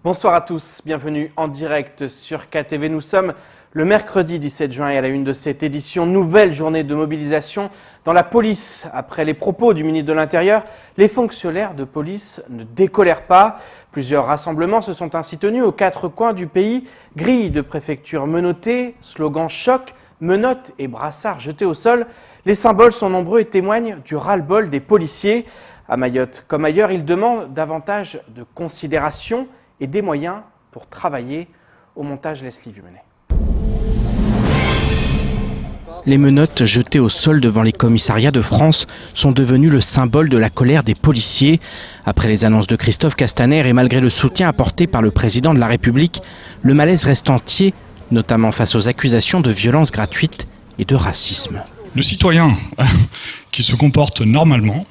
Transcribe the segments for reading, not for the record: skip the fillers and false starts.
Bonsoir à tous, bienvenue en direct sur KTV. Nous sommes le mercredi 17 juin et à la une de cette édition, nouvelle journée de mobilisation dans la police. Après les propos du ministre de l'Intérieur, les fonctionnaires de police ne décolèrent pas. Plusieurs rassemblements se sont ainsi tenus aux quatre coins du pays. Grilles de préfecture menottées, slogans choc, menottes et brassards jetés au sol. Les symboles sont nombreux et témoignent du ras-le-bol des policiers. À Mayotte comme ailleurs, ils demandent davantage de considération et des moyens pour travailler. Au montage, Leslie Vumenet. Les menottes jetées au sol devant les commissariats de France sont devenues le symbole de la colère des policiers. Après les annonces de Christophe Castaner et malgré le soutien apporté par le président de la République, le malaise reste entier, notamment face aux accusations de violences gratuites et de racisme. Le citoyen qui se comporte normalement,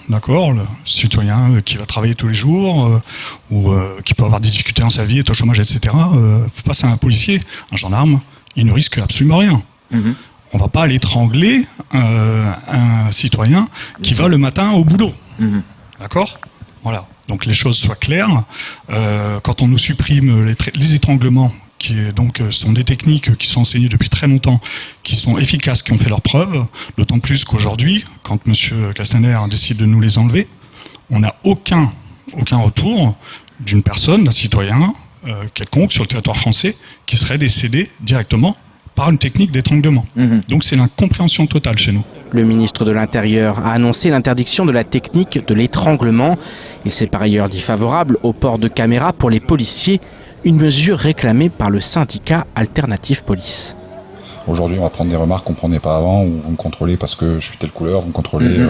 d'accord, le citoyen qui va travailler tous les jours ou qui peut avoir des difficultés dans sa vie, est au chômage, etc., face à un policier, un gendarme, il ne risque absolument rien. On ne va pas aller étrangler un citoyen qui va le matin au boulot. D'accord ? Voilà. Donc les choses soient claires. Quand on nous supprime les étranglements, qui sont des techniques qui sont enseignées depuis très longtemps, qui sont efficaces, qui ont fait leurs preuves, d'autant plus qu'aujourd'hui, quand M. Castaner décide de nous les enlever, on n'a aucun retour d'une personne, d'un citoyen quelconque sur le territoire français qui serait décédé directement par une technique d'étranglement. Donc c'est l'incompréhension totale chez nous. Le ministre de l'Intérieur a annoncé l'interdiction de la technique de l'étranglement. Il s'est par ailleurs dit favorable au port de caméras pour les policiers, une mesure réclamée par le syndicat Alternative Police. Aujourd'hui, on va prendre des remarques qu'on ne prenait pas avant, ou vous me contrôlez parce que je suis telle couleur, vous me contrôlez,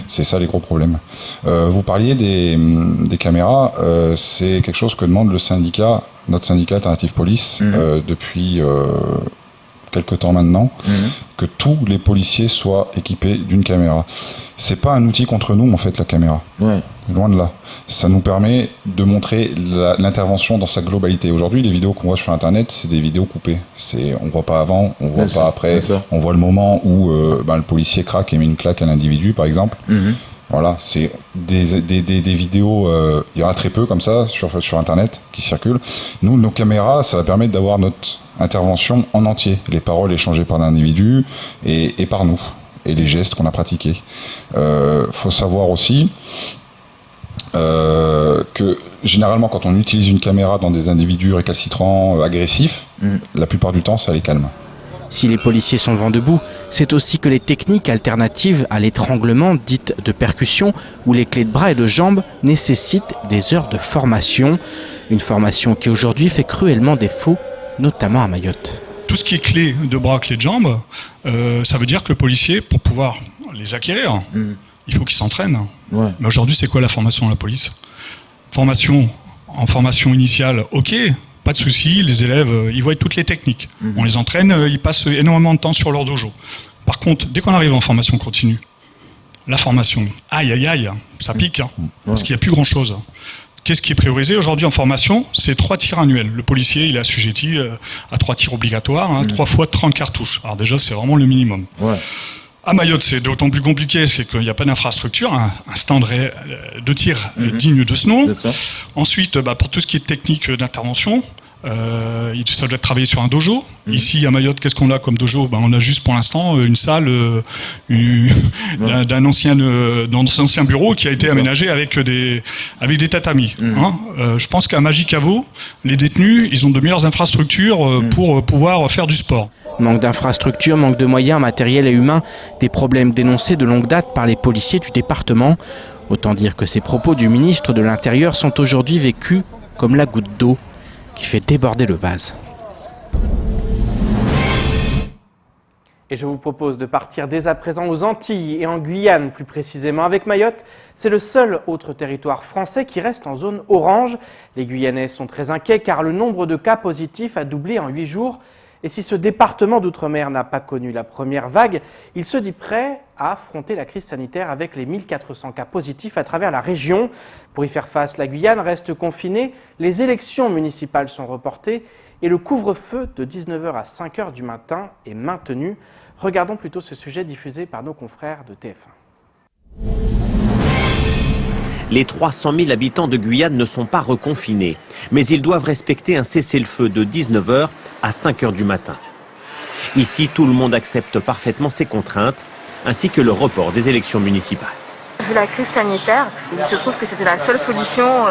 c'est ça les gros problèmes. Vous parliez des caméras, c'est quelque chose que demande le syndicat, notre syndicat Alternative Police, depuis quelque temps maintenant, que tous les policiers soient équipés d'une caméra. C'est pas un outil contre nous, en fait, la caméra. Loin de là. Ça nous permet de l'intervention dans sa globalité. Aujourd'hui, les vidéos qu'on voit sur Internet, c'est des vidéos coupées. On voit pas avant, on voit pas après. On voit le moment où le policier craque et met une claque à l'individu, par exemple. Voilà, c'est des vidéos, il y en a très peu comme ça sur Internet qui circulent. Nous, nos caméras, ça va permettre d'avoir notre intervention en entier. Les paroles échangées par l'individu et par nous. Et les gestes qu'on a pratiqués. Faut savoir aussi que généralement quand on utilise une caméra dans des individus récalcitrants, agressifs, la plupart du temps ça les calme. Si les policiers sont vent debout, c'est aussi que les techniques alternatives à l'étranglement, dites de percussion, où les clés de bras et de jambes nécessitent des heures de formation. Une formation qui aujourd'hui fait cruellement défaut, notamment à Mayotte. Tout ce qui est clé de bras, clé de jambes, ça veut dire que le policier, pour pouvoir les acquérir, il faut qu'il s'entraîne. Mais aujourd'hui, c'est quoi la formation à la police ? En formation initiale, ok, pas de souci, les élèves, ils voient toutes les techniques. On les entraîne, ils passent énormément de temps sur leur dojo. Par contre, dès qu'on arrive en formation continue, la formation, aïe, ça pique, parce qu'il n'y a plus grand-chose. Qu'est-ce qui est priorisé aujourd'hui en formation ? C'est 3 tirs annuels. Le policier, il est assujetti à 3 tirs obligatoires, 3 fois 30 cartouches. Alors déjà, c'est vraiment le minimum. À Mayotte, c'est d'autant plus compliqué, c'est qu'il n'y a pas d'infrastructure, un stand de tir digne de ce nom. Ensuite, pour tout ce qui est technique d'intervention, ça doit être travaillé sur un dojo. Ici, à Mayotte, qu'est-ce qu'on a comme dojo ? On a juste pour l'instant une salle d'un ancien bureau qui a été aménagé avec des tatamis. Je pense qu'à Magicavo, les détenus, ils ont de meilleures infrastructures pour pouvoir faire du sport. Manque d'infrastructures, manque de moyens matériels et humains, des problèmes dénoncés de longue date par les policiers du département. Autant dire que ces propos du ministre de l'Intérieur sont aujourd'hui vécus comme la goutte d'eau qui fait déborder le vase. Et je vous propose de partir dès à présent aux Antilles et en Guyane plus précisément. Avec Mayotte, c'est le seul autre territoire français qui reste en zone orange. Les Guyanais sont très inquiets car le nombre de cas positifs a doublé en 8 jours. Et si ce département d'outre-mer n'a pas connu la première vague, il se dit prêt à affronter la crise sanitaire avec les 1400 cas positifs à travers la région. Pour y faire face, la Guyane reste confinée, les élections municipales sont reportées et le couvre-feu de 19h à 5h du matin est maintenu. Regardons plutôt ce sujet diffusé par nos confrères de TF1. Les 300 000 habitants de Guyane ne sont pas reconfinés, mais ils doivent respecter un cessez-le-feu de 19 h à 5 h du matin. Ici, tout le monde accepte parfaitement ces contraintes, ainsi que le report des élections municipales. Vu la crise sanitaire, il se trouve que c'était la seule solution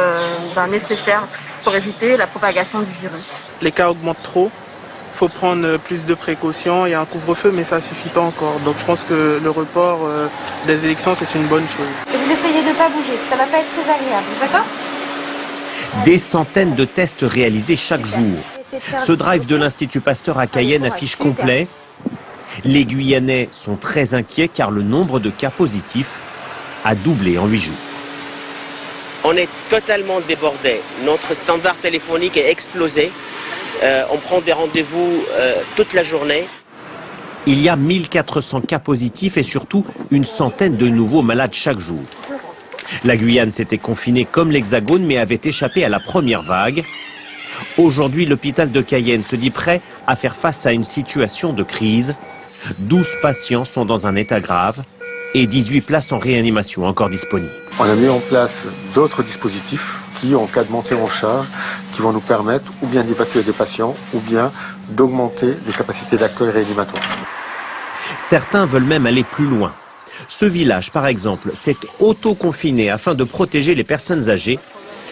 nécessaire pour éviter la propagation du virus. Les cas augmentent trop, il faut prendre plus de précautions, il y a un couvre-feu mais ça ne suffit pas encore. Donc je pense que le report des élections c'est une bonne chose. Et vous essayez de ne pas bouger, ça ne va pas être très agréable, d'accord ? Des centaines de tests réalisés chaque jour. Ce drive de l'Institut Pasteur à Cayenne affiche complet. Les Guyanais sont très inquiets car le nombre de cas positifs a doublé en 8 jours. On est totalement débordé. Notre standard téléphonique est explosé. On prend des rendez-vous toute la journée. Il y a 1400 cas positifs et surtout une centaine de nouveaux malades chaque jour. La Guyane s'était confinée comme l'Hexagone mais avait échappé à la première vague. Aujourd'hui, l'hôpital de Cayenne se dit prêt à faire face à une situation de crise. 12 patients sont dans un état grave et 18 places en réanimation encore disponibles. On a mis en place d'autres dispositifs qui, en cas de montée en charge, qui vont nous permettre ou bien d'évacuer des patients ou bien d'augmenter les capacités d'accueil réanimatoire. Certains veulent même aller plus loin. Ce village, par exemple, s'est auto-confiné afin de protéger les personnes âgées.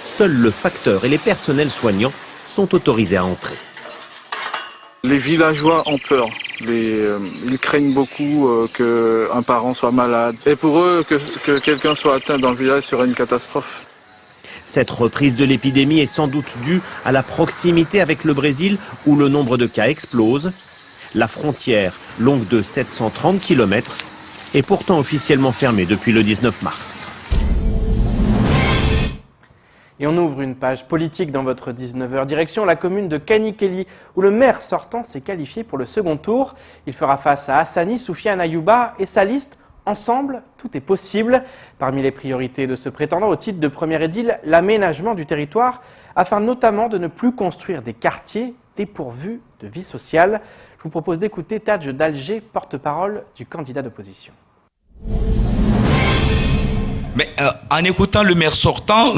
Seuls le facteur et les personnels soignants sont autorisés à entrer. Les villageois ont peur. Ils craignent beaucoup qu'un parent soit malade. Et pour eux, que quelqu'un soit atteint dans le village serait une catastrophe. Cette reprise de l'épidémie est sans doute due à la proximité avec le Brésil où le nombre de cas explose. La frontière, longue de 730 km, est pourtant officiellement fermée depuis le 19 mars. Et on ouvre une page politique dans votre 19h. Direction la commune de Kanikeli, où le maire sortant s'est qualifié pour le second tour. Il fera face à Hassani, Soufiane Ayouba et sa liste. Ensemble, tout est possible. Parmi les priorités de ce prétendant au titre de premier édile, l'aménagement du territoire, afin notamment de ne plus construire des quartiers dépourvus de vie sociale. Je vous propose d'écouter Tadj d'Alger, porte-parole du candidat d'opposition. Mais en écoutant le maire sortant,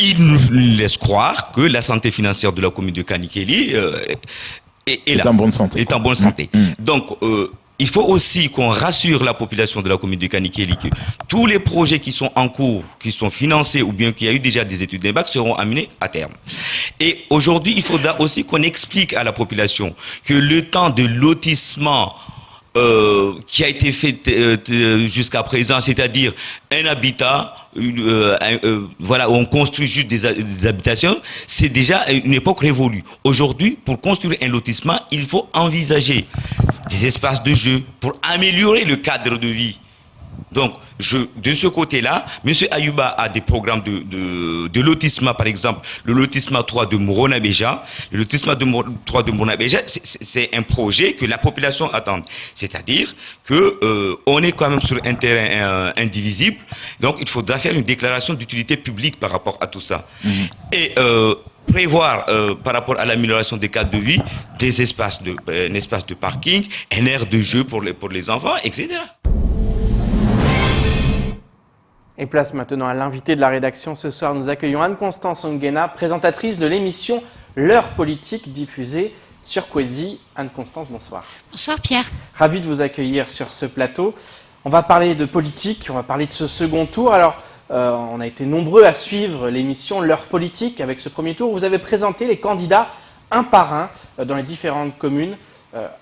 il nous laisse croire que la santé financière de la commune de Kanikeli est en bonne santé. Est en bonne santé. Donc, il faut aussi qu'on rassure la population de la commune de Kanikeli que tous les projets qui sont en cours, qui sont financés ou bien qu'il y a eu déjà des études d'impact seront amenés à terme. Et aujourd'hui, il faudra aussi qu'on explique à la population que le temps de lotissement qui a été fait jusqu'à présent, c'est-à-dire un habitat, voilà, où on construit juste des habitations, c'est déjà une époque révolue. Aujourd'hui, pour construire un lotissement, il faut envisager des espaces de jeu pour améliorer le cadre de vie. Donc, de ce côté-là, M. Ayouba a des programmes de lotissement, par exemple, le lotissement 3 de Mourona-Béja. Le lotissement 3 de Mourona-Béja, c'est un projet que la population attend. C'est-à-dire qu'on est quand même sur un terrain indivisible. Donc, il faudra faire une déclaration d'utilité publique par rapport à tout ça. Et prévoir, par rapport à l'amélioration des cadres de vie, des espaces un espace de parking, un aire de jeu pour les enfants, etc. Et place maintenant à l'invité de la rédaction. Ce soir, nous accueillons Anne-Constance Onguena, présentatrice de l'émission L'heure politique diffusée sur Kwezi. Anne-Constance, bonsoir. Bonsoir Pierre. Ravi de vous accueillir sur ce plateau. On va parler de politique, on va parler de ce second tour. Alors, on a été nombreux à suivre l'émission L'heure politique avec ce premier tour. Vous avez présenté les candidats un par un dans les différentes communes.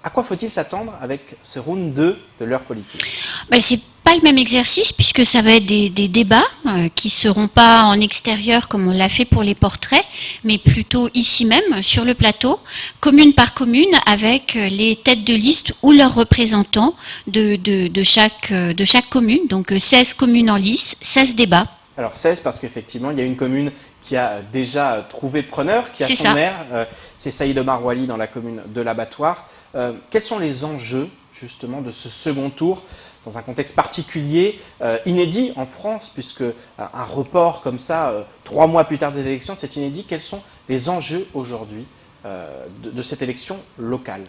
À quoi faut-il s'attendre avec ce round 2 de l'heure politique ? C'est pas le même exercice puisque ça va être des débats qui seront pas en extérieur comme on l'a fait pour les portraits, mais plutôt ici même sur le plateau, commune par commune, avec les têtes de liste ou leurs représentants de chaque commune. Donc 16 communes en lice, 16 débats. Alors 16 parce qu'effectivement il y a une commune qui a déjà trouvé preneur, qui a son maire, c'est Saïd Omar Wali dans la commune de l'Abattoir. Quels sont les enjeux justement de ce second tour dans un contexte particulier, inédit en France, puisque un report comme ça, 3 mois plus tard des élections, c'est inédit. Quels sont les enjeux aujourd'hui de cette élection locale ?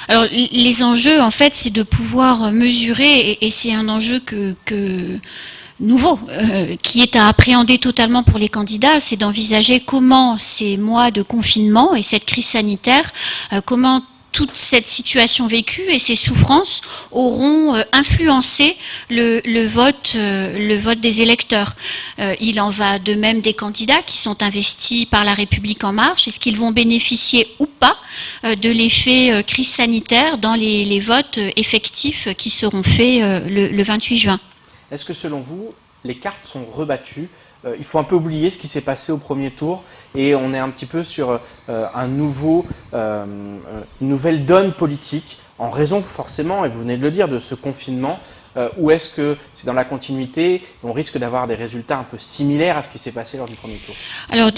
Alors les enjeux, en fait, c'est de pouvoir mesurer, et c'est un enjeu nouveau qui est à appréhender totalement pour les candidats, c'est d'envisager comment ces mois de confinement et cette crise sanitaire, comment toute cette situation vécue et ces souffrances auront influencé le vote des électeurs. Il en va de même des candidats qui sont investis par La République En Marche. Est-ce qu'ils vont bénéficier ou pas de l'effet crise sanitaire dans les votes effectifs qui seront faits le 28 juin? Est-ce que selon vous, les cartes sont rebattues? Il faut un peu oublier ce qui s'est passé au premier tour et on est un petit peu sur une nouvelle donne politique en raison forcément, et vous venez de le dire, de ce confinement, ou est-ce que c'est dans la continuité et on risque d'avoir des résultats un peu similaires à ce qui s'est passé lors du premier tour? Alors,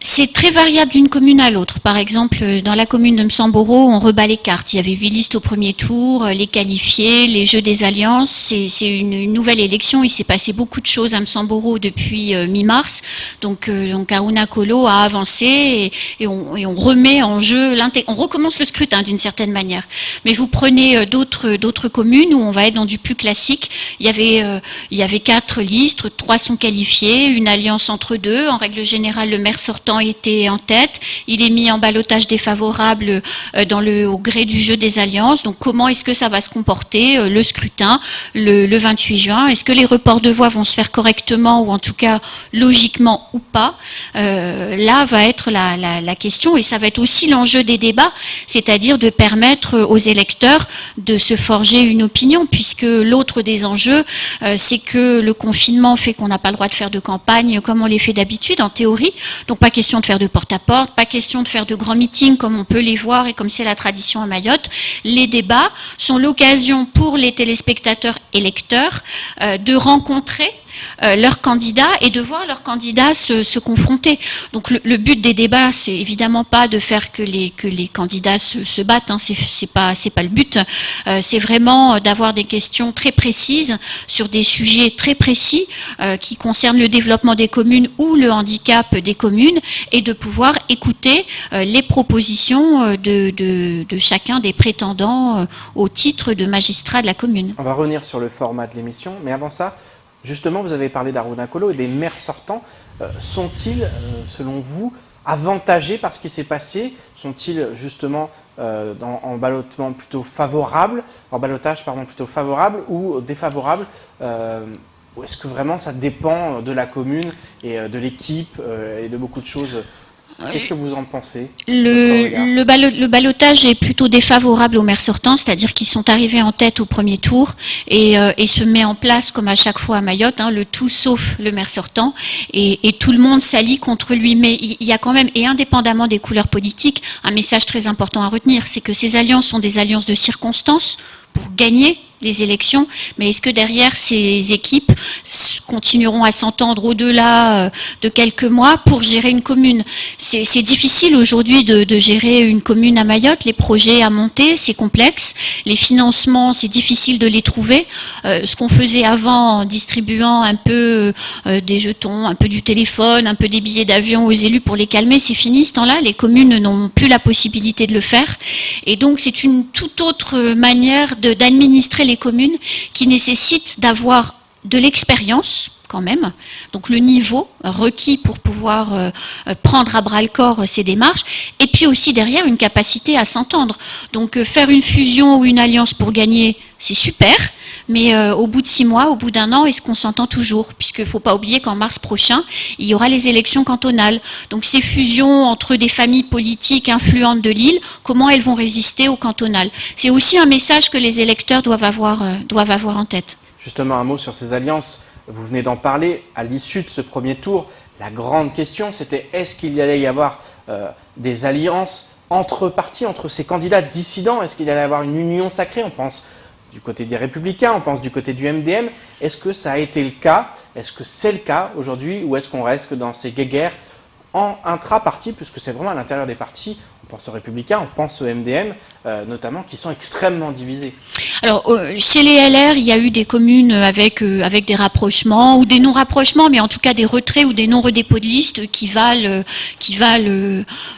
c'est très variable d'une commune à l'autre. Par exemple, dans la commune de Msamboro, on rebat les cartes. Il y avait 8 listes au premier tour, les qualifiés, les jeux des alliances. C'est une nouvelle élection. Il s'est passé beaucoup de choses à Msamboro depuis mi-mars. Donc Aruna Kolo a avancé et on remet en jeu, on recommence le scrutin d'une certaine manière. Mais vous prenez d'autres communes où on va être dans du plus classique. Il y avait 4 listes, 3 sont qualifiées, une alliance entre deux. En règle générale, le maire sortant était en tête, il est mis en ballottage défavorable au gré du jeu des alliances. Donc comment est-ce que ça va se comporter le scrutin le 28 juin? Est-ce que les reports de voix vont se faire correctement ou en tout cas logiquement ou pas? Là va être la question et ça va être aussi l'enjeu des débats, c'est-à-dire de permettre aux électeurs de se forger une opinion, puisque l'autre des enjeux c'est que le confinement fait qu'on n'a pas le droit de faire de campagne comme on les fait d'habitude en théorie. Donc pas question de faire de porte-à-porte, pas question de faire de grands meetings comme on peut les voir et comme c'est la tradition à Mayotte. Les débats sont l'occasion pour les téléspectateurs électeurs de rencontrer leurs candidats et de voir leurs candidats se confronter. Donc le but des débats, c'est évidemment pas de faire que les candidats se battent, hein, c'est pas le but. C'est vraiment d'avoir des questions très précises sur des sujets très précis qui concernent le développement des communes ou le handicap des communes et de pouvoir écouter les propositions de chacun des prétendants au titre de magistrat de la commune. On va revenir sur le format de l'émission, mais avant ça, justement, vous avez parlé d'Aruna Kolo et des maires sortants. Sont-ils, selon vous, avantagés par ce qui s'est passé? Sont-ils justement en ballottage plutôt favorable ou défavorable? Ou est-ce que vraiment ça dépend de la commune et de l'équipe et de beaucoup de choses? Qu'est-ce que vous en pensez? Le ballottage est plutôt défavorable aux maires sortants, c'est-à-dire qu'ils sont arrivés en tête au premier tour et se met en place, comme à chaque fois à Mayotte, hein, le tout sauf le maire sortant et tout le monde s'allie contre lui. Mais il y a quand même, et indépendamment des couleurs politiques, un message très important à retenir, c'est que ces alliances sont des alliances de circonstances pour gagner les élections, mais est-ce que derrière ces équipes continueront à s'entendre au-delà de quelques mois pour gérer une commune? C'est difficile aujourd'hui de gérer une commune à Mayotte, les projets à monter, c'est complexe, les financements, c'est difficile de les trouver. Ce qu'on faisait avant en distribuant un peu des jetons, un peu du téléphone, un peu des billets d'avion aux élus pour les calmer, c'est fini ce temps-là, les communes n'ont plus la possibilité de le faire. Et donc c'est une toute autre manière d'administrer les communes qui nécessite d'avoir de l'expérience quand même, donc le niveau requis pour pouvoir prendre à bras-le-corps ces démarches, et puis aussi derrière une capacité à s'entendre. Donc faire une fusion ou une alliance pour gagner, c'est super, mais au bout de 6 mois, au bout d'1 an, est-ce qu'on s'entend toujours? Puisqu'il ne faut pas oublier qu'en mars prochain, il y aura les élections cantonales. Donc ces fusions entre des familles politiques influentes de l'île, comment elles vont résister au cantonal? C'est aussi un message que les électeurs doivent avoir en tête. Justement, un mot sur ces alliances. Vous venez d'en parler. À l'issue de ce premier tour, la grande question, c'était est-ce qu'il y allait y avoir des alliances entre partis, entre ces candidats dissidents? Est-ce qu'il allait y avoir une union sacrée? On pense du côté des Républicains, on pense du côté du MDM. Est-ce que ça a été le cas? Est-ce que c'est le cas aujourd'hui? Ou est-ce qu'on reste dans ces guéguerres en intra-parti, puisque c'est vraiment à l'intérieur des partis? On pense aux Républicains, on pense aux MDM, notamment, qui sont extrêmement divisés. Alors, chez les LR, il y a eu des communes avec des rapprochements ou des non-rapprochements, mais en tout cas des retraits ou des non-redépôts de liste qui valent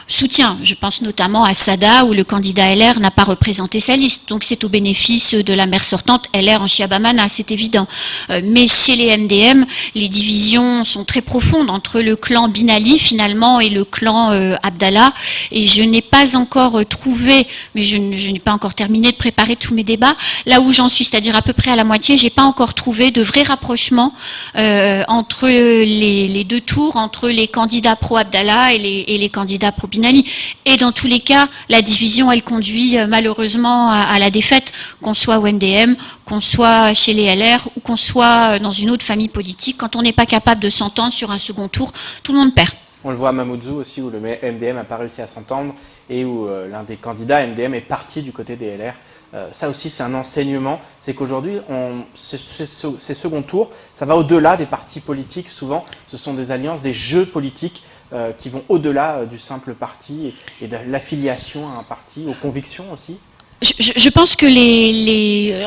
soutien. Je pense notamment à Sada, où le candidat LR n'a pas représenté sa liste. Donc, c'est au bénéfice de la maire sortante LR en Chiabamana, c'est évident. Mais chez les MDM, les divisions sont très profondes entre le clan Binali, finalement, et le clan Abdallah. Et je n'ai pas encore trouvé, mais je n'ai pas encore terminé de préparer tous mes débats. Là où j'en suis, c'est-à-dire à peu près à la moitié, j'ai pas encore trouvé de vrai rapprochement entre les deux tours, entre les candidats pro-Abdallah et les candidats pro-Binali. Et dans tous les cas, la division, elle conduit malheureusement à la défaite, qu'on soit au MDM, qu'on soit chez les LR ou qu'on soit dans une autre famille politique. Quand on n'est pas capable de s'entendre sur un second tour, tout le monde perd. On le voit à Mamoudzou aussi, où le MDM n'a pas réussi à s'entendre et où l'un des candidats MDM est parti du côté des LR. Ça aussi, c'est un enseignement, c'est qu'aujourd'hui, ces seconds tours, ça va au-delà des partis politiques. Souvent, ce sont des alliances, des jeux politiques qui vont au-delà du simple parti et de l'affiliation à un parti, aux convictions aussi. Je pense que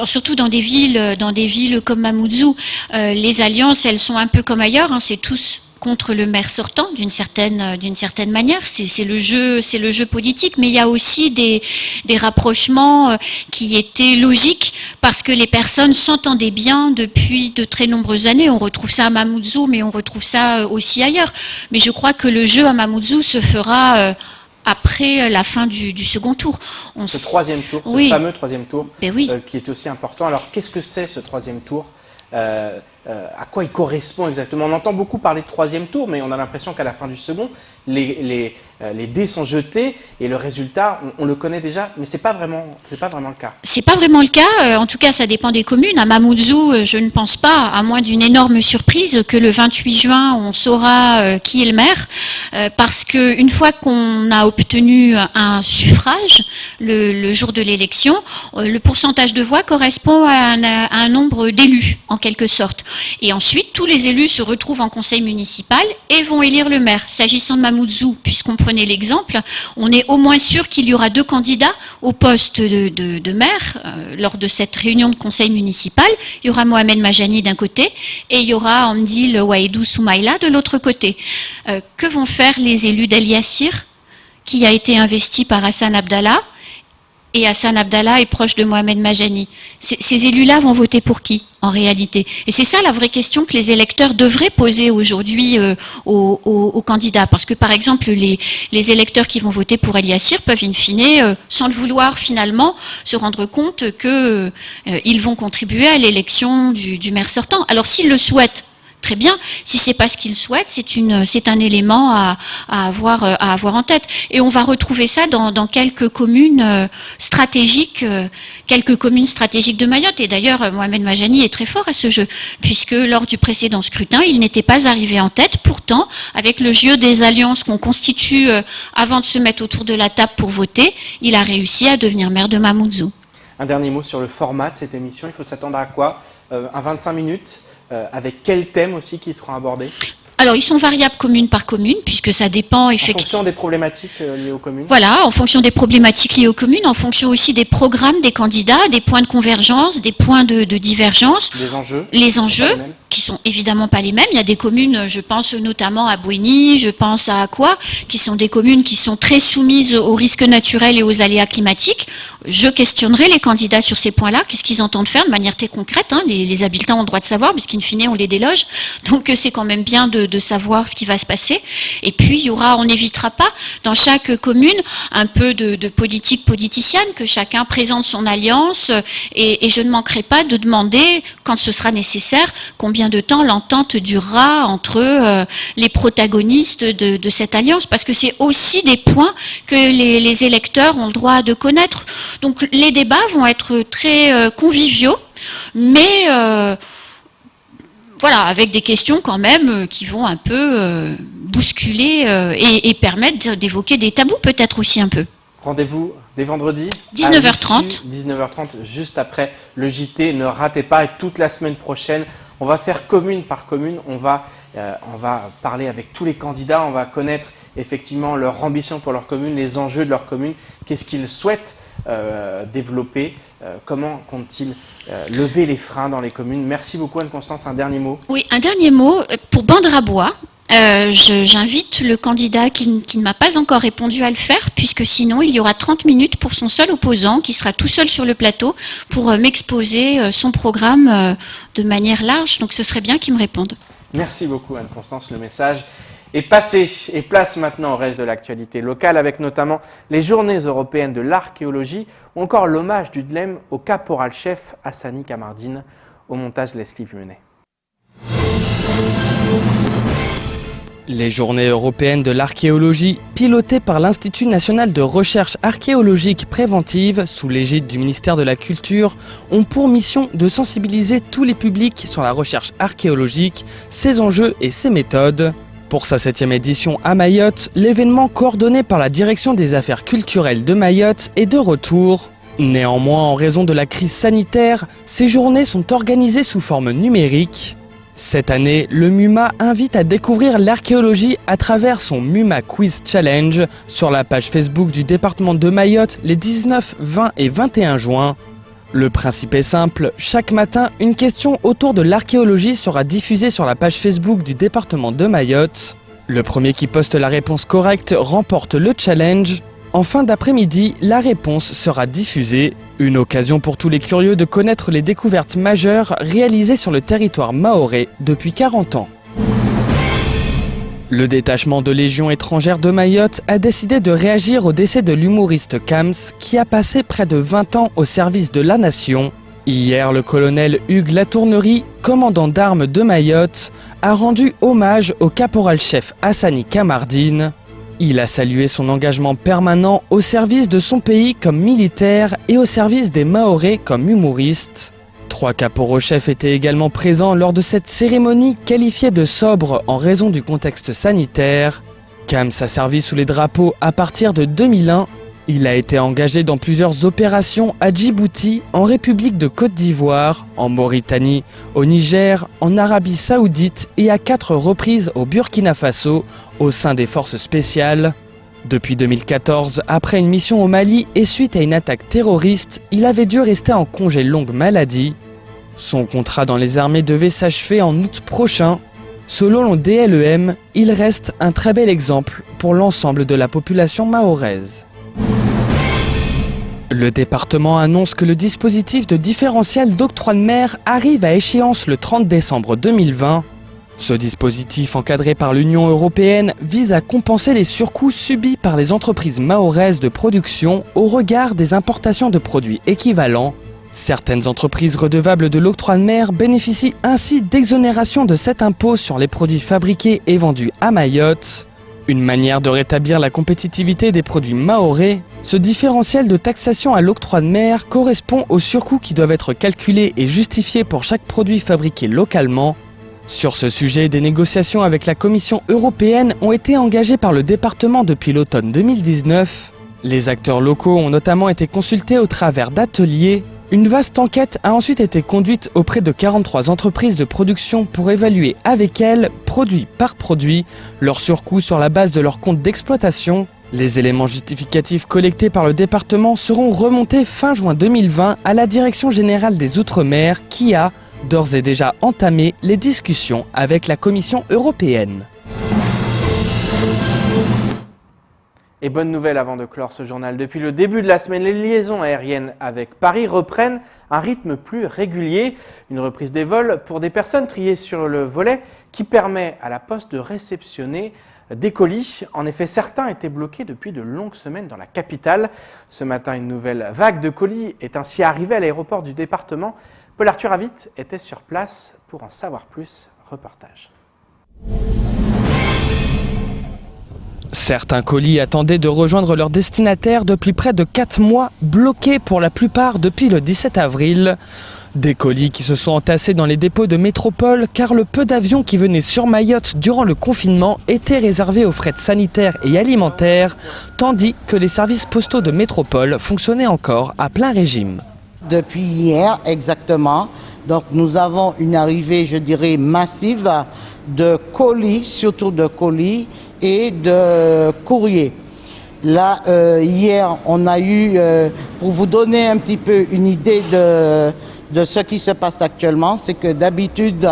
surtout dans des villes comme Mamoudzou, les alliances, elles sont un peu comme ailleurs, hein, c'est tous contre le maire sortant d'une certaine manière, c'est le jeu politique, mais il y a aussi des rapprochements qui étaient logiques parce que les personnes s'entendaient bien depuis de très nombreuses années. On retrouve ça à Mamoudzou, mais on retrouve ça aussi ailleurs. Mais je crois que le jeu à Mamoudzou se fera après la fin du second tour. Ce troisième tour, oui. Ce fameux troisième tour, oui. Qui est aussi important. Alors, qu'est-ce que c'est ce troisième tour ? À quoi il correspond exactement? On entend beaucoup parler de troisième tour, mais on a l'impression qu'à la fin du second, les dés sont jetés et le résultat, on le connaît déjà, mais c'est pas vraiment le cas. C'est pas vraiment le cas. En tout cas, ça dépend des communes. À Mamoudzou, je ne pense pas, à moins d'une énorme surprise, que le 28 juin, on saura qui est le maire, parce que une fois qu'on a obtenu un suffrage le jour de l'élection, le pourcentage de voix correspond à un nombre d'élus, en quelque sorte. Et ensuite, tous les élus se retrouvent en conseil municipal et vont élire le maire. S'agissant de Mamoudzou, puisqu'on prenait l'exemple, on est au moins sûr qu'il y aura 2 candidats au poste de maire lors de cette réunion de conseil municipal. Il y aura Mohamed Majani d'un côté et il y aura Hamdil Waïdou Soumaïla de l'autre côté. Que vont faire les élus d'El Yassir, qui a été investi par Hassan Abdallah? Et Hassan Abdallah est proche de Mohamed Majani. Ces élus-là vont voter pour qui, en réalité? Et c'est ça la vraie question que les électeurs devraient poser aujourd'hui aux candidats. Parce que, par exemple, les électeurs qui vont voter pour El Yassir peuvent, in fine, sans le vouloir finalement, se rendre compte qu'ils vont contribuer à l'élection du maire sortant. Alors, s'ils le souhaitent, très bien. Si c'est pas ce qu'ils souhaitent, c'est un élément à avoir en tête. Et on va retrouver ça dans quelques communes stratégiques, de Mayotte. Et d'ailleurs, Mohamed Majani est très fort à ce jeu, puisque lors du précédent scrutin, il n'était pas arrivé en tête. Pourtant, avec le jeu des alliances qu'on constitue avant de se mettre autour de la table pour voter, il a réussi à devenir maire de Mamoudzou. Un dernier mot sur le format de cette émission. Il faut s'attendre à quoi? Un 25 minutes avec quels thèmes aussi qui seront abordés? Alors, ils sont variables commune par commune, puisque ça dépend effectivement. En fonction des problématiques liées aux communes? Voilà, en fonction des problématiques liées aux communes, en fonction aussi des programmes des candidats, des points de convergence, des points de divergence. Les enjeux? Les enjeux, qui sont évidemment pas les mêmes. Il y a des communes, je pense notamment à Bouéni, je pense à Akwa, qui sont des communes qui sont très soumises aux risques naturels et aux aléas climatiques. Je questionnerai les candidats sur ces points-là. Qu'est-ce qu'ils entendent faire de manière très concrète, hein. Les habitants ont le droit de savoir, puisqu'in fine, on les déloge. Donc, c'est quand même bien de savoir ce qui va se passer. Et puis, on n'évitera pas, dans chaque commune, un peu de politique politicienne, que chacun présente son alliance. Et je ne manquerai pas de demander, quand ce sera nécessaire, combien de temps l'entente durera entre les protagonistes de cette alliance, parce que c'est aussi des points que les électeurs ont le droit de connaître. Donc les débats vont être très conviviaux, mais voilà, avec des questions quand même qui vont un peu bousculer et permettre d'évoquer des tabous peut-être aussi un peu. Rendez-vous dès vendredi 19h30. 19h30, juste après le JT. Ne ratez pas, et toute la semaine prochaine, On va faire commune par commune, on va parler avec tous les candidats, on va connaître effectivement leur ambition pour leur commune, les enjeux de leur commune, qu'est-ce qu'ils souhaitent développer, comment comptent-ils lever les freins dans les communes. Merci beaucoup Anne-Constance, un dernier mot. Oui, un dernier mot pour Bandres-à-Bois. J'invite le candidat qui ne m'a pas encore répondu à le faire, puisque sinon il y aura 30 minutes pour son seul opposant qui sera tout seul sur le plateau pour m'exposer son programme de manière large. Donc ce serait bien qu'il me réponde. Merci beaucoup Anne-Constance, le message est passé. Et place maintenant au reste de l'actualité locale avec notamment les journées européennes de l'archéologie ou encore l'hommage du DLEM au caporal-chef Hassani Kamardine. Au montage Leslie Vumenet. Les journées européennes de l'archéologie, pilotées par l'Institut national de recherche archéologique préventive sous l'égide du ministère de la Culture, ont pour mission de sensibiliser tous les publics sur la recherche archéologique, ses enjeux et ses méthodes. Pour sa 7e édition à Mayotte, l'événement coordonné par la Direction des Affaires culturelles de Mayotte est de retour. Néanmoins, en raison de la crise sanitaire, ces journées sont organisées sous forme numérique. Cette année, le MUMA invite à découvrir l'archéologie à travers son MUMA Quiz Challenge sur la page Facebook du département de Mayotte les 19, 20 et 21 juin. Le principe est simple, chaque matin, une question autour de l'archéologie sera diffusée sur la page Facebook du département de Mayotte. Le premier qui poste la réponse correcte remporte le challenge. En fin d'après-midi, la réponse sera diffusée. Une occasion pour tous les curieux de connaître les découvertes majeures réalisées sur le territoire mahorais depuis 40 ans. Le détachement de Légion étrangère de Mayotte a décidé de réagir au décès de l'humoriste Kams, qui a passé près de 20 ans au service de la nation. Hier, le colonel Hugues Latournerie, commandant d'armes de Mayotte, a rendu hommage au caporal-chef Hassani Kamardine. Il a salué son engagement permanent au service de son pays comme militaire et au service des Mahorais comme humoriste. 3 caporaux-chefs étaient également présents lors de cette cérémonie qualifiée de sobre en raison du contexte sanitaire. Kams a servi sous les drapeaux à partir de 2001. Il a été engagé dans plusieurs opérations à Djibouti, en République de Côte d'Ivoire, en Mauritanie, au Niger, en Arabie Saoudite et à 4 reprises au Burkina Faso, au sein des forces spéciales. Depuis 2014, après une mission au Mali et suite à une attaque terroriste, il avait dû rester en congé longue maladie. Son contrat dans les armées devait s'achever en août prochain. Selon le DLEM, il reste un très bel exemple pour l'ensemble de la population mahoraise. Le département annonce que le dispositif de différentiel d'octroi de mer arrive à échéance le 30 décembre 2020. Ce dispositif, encadré par l'Union européenne, vise à compenser les surcoûts subis par les entreprises mahoraises de production au regard des importations de produits équivalents. Certaines entreprises redevables de l'octroi de mer bénéficient ainsi d'exonération de cet impôt sur les produits fabriqués et vendus à Mayotte. Une manière de rétablir la compétitivité des produits mahorais, ce différentiel de taxation à l'octroi de mer correspond aux surcoûts qui doivent être calculés et justifiés pour chaque produit fabriqué localement. Sur ce sujet, des négociations avec la Commission européenne ont été engagées par le département depuis l'automne 2019. Les acteurs locaux ont notamment été consultés au travers d'ateliers. Une vaste enquête a ensuite été conduite auprès de 43 entreprises de production pour évaluer avec elles, produit par produit, leurs surcoûts sur la base de leur compte d'exploitation. Les éléments justificatifs collectés par le département seront remontés fin juin 2020 à la Direction générale des Outre-mer qui a d'ores et déjà entamé les discussions avec la Commission européenne. Et bonne nouvelle avant de clore ce journal. Depuis le début de la semaine, les liaisons aériennes avec Paris reprennent un rythme plus régulier. Une reprise des vols pour des personnes triées sur le volet qui permet à la Poste de réceptionner des colis. En effet, certains étaient bloqués depuis de longues semaines dans la capitale. Ce matin, une nouvelle vague de colis est ainsi arrivée à l'aéroport du département. Paul-Arthur Avit était sur place pour en savoir plus. Reportage. Certains colis attendaient de rejoindre leur destinataire depuis près de 4 mois, bloqués pour la plupart depuis le 17 avril. Des colis qui se sont entassés dans les dépôts de métropole car le peu d'avions qui venaient sur Mayotte durant le confinement étaient réservés aux frais sanitaires et alimentaires, tandis que les services postaux de métropole fonctionnaient encore à plein régime. Depuis hier exactement, Donc nous avons une arrivée, je dirais, massive de colis, surtout de colis et de courriers. Là, hier, on a eu, pour vous donner un petit peu une idée de ce qui se passe actuellement, c'est que d'habitude,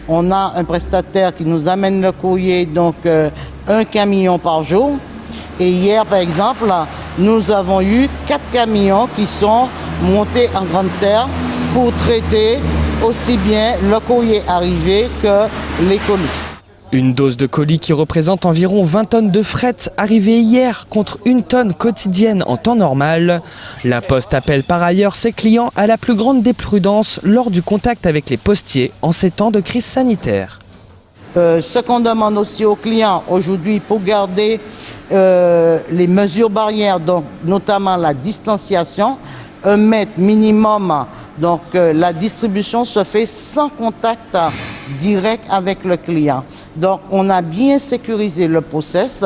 on a un prestataire qui nous amène le courrier, donc 1 camion par jour. Et hier, par exemple, nous avons eu 4 camions qui sont montés en grande terre pour traiter aussi bien le courrier arrivé que les colis. Une dose de colis qui représente environ 20 tonnes de fret arrivée hier contre 1 tonne quotidienne en temps normal. La Poste appelle par ailleurs ses clients à la plus grande des prudences lors du contact avec les postiers en ces temps de crise sanitaire. Ce qu'on demande aussi aux clients aujourd'hui pour garder les mesures barrières, donc notamment la distanciation, 1 mètre minimum. Donc la distribution se fait sans contact direct avec le client. Donc on a bien sécurisé le process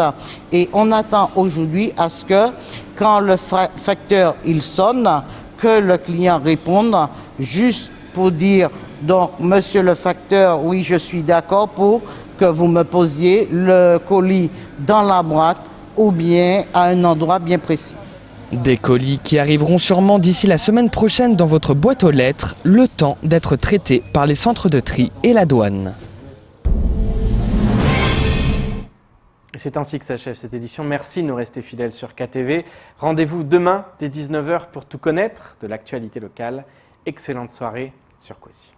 et on attend aujourd'hui à ce que quand le facteur il sonne, que le client réponde juste pour dire donc monsieur le facteur, oui je suis d'accord pour que vous me posiez le colis dans la boîte ou bien à un endroit bien précis. Des colis qui arriveront sûrement d'ici la semaine prochaine dans votre boîte aux lettres, le temps d'être traités par les centres de tri et la douane. Et c'est ainsi que s'achève cette édition. Merci de nous rester fidèles sur KTV. Rendez-vous demain dès 19h pour tout connaître de l'actualité locale. Excellente soirée sur Quasi.